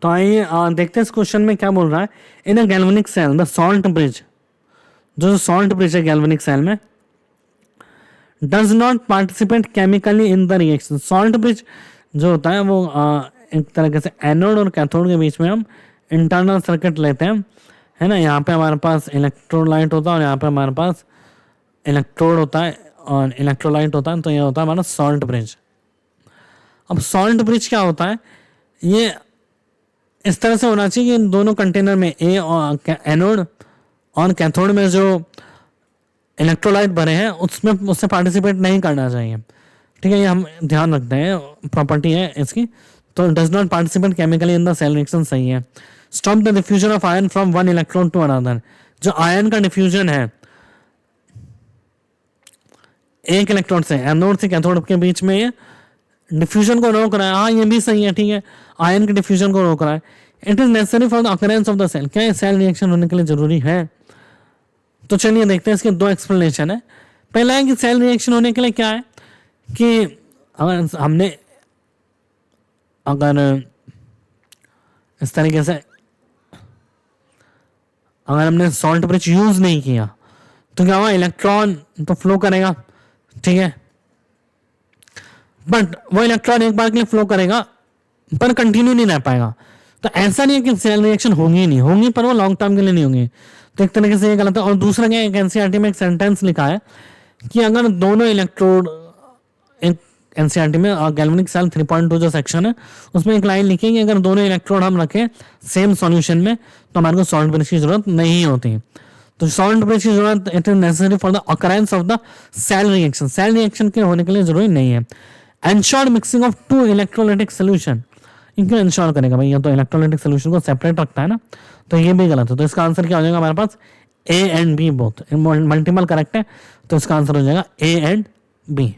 तो आइए देखते हैं इस क्वेश्चन में क्या बोल रहा है। In a galvanic cell the salt bridge, जो सॉल्ट ब्रिज है गैल्वेनिक सेल में, does not participate chemically in the reaction. Salt bridge जो होता है वो एक तरीके से एनोड और कैथोड के बीच में हम इंटरनल सर्किट लेते हैं, है ना। यहाँ पे हमारे पास इलेक्ट्रोलाइट होता है और यहाँ पे हमारे पास इलेक्ट्रोड होता है और इलेक्ट्रोलाइट होता है, तो ये होता है हमारा सॉल्ट ब्रिज। अब सॉल्ट ब्रिज क्या होता है, ये इस तरह से होना चाहिए कि इन दोनों कंटेनर में एनोड और कैथोड में जो इलेक्ट्रोलाइट भरे हैं उससे पार्टिसिपेट नहीं करना चाहिए, ठीक है। ये हम ध्यान रखते हैं, प्रॉपर्टी है इसकी। तो does not participate chemically in the cell reaction सही है। Stop the diffusion of ion from one electron to another, जो आयन का डिफ्यूजन है एक इलेक्ट्रॉन से एनोड से कैथोड के बीच में, ये डिफ्यूजन को रोक रहा है। हाँ ये भी सही है, ठीक है, आयन के डिफ्यूजन को रोक रहा है। It is necessary for the occurrence of the cell, क्या ये सेल रिएक्शन होने के लिए जरूरी है। तो चलिए देखते हैं, इसके दो एक्सप्लेनेशन है। पहला है कि सेल रिएक्शन होने के लिए क्या है कि अगर इस तरीके से अगर हमने सॉल्ट ब्रिज यूज नहीं किया तो क्या हुआ, इलेक्ट्रॉन तो फ्लो करेगा, ठीक है, बट वो इलेक्ट्रॉन एक बार के लिए फ्लो करेगा पर कंटिन्यू नहीं रह पाएगा। तो ऐसा नहीं है कि सेल रिएक्शन होंगी नहीं होंगी, पर वो लॉन्ग टर्म के लिए नहीं होंगी। तो एक तरीके से ये गलत है। और दूसरा क्या, एक एनसीईआरटी में एक सेंटेंस लिखा है कि अगर दोनों इलेक्ट्रोड, एक एनसीईआरटी में गैल्वेनिक सेल 3.2 जो सेक्शन है उसमें एक लाइन लिखी है कि अगर दोनों इलेक्ट्रोड हम रखें सेम सॉल्यूशन में तो हमारे को सॉल्ट ब्रिज की जरूरत नहीं होती। तो सॉल्ट ब्रिज की जरूरत it is necessary for the occurrence of the cell reaction, cell reaction के होने के लिए जरूरी नहीं है। Ensure mixing of two electrolytic solution, इनको इंश्योर करेगा भाई, ये तो इलेक्ट्रोलाइटिक सोल्यूशन को सेपरेट रखता है ना, तो ये भी गलत है। तो इसका आंसर क्या हो जाएगा हमारे पास, A and B both. Multiple correct है, तो इसका आंसर हो जाएगा ए एंड बी।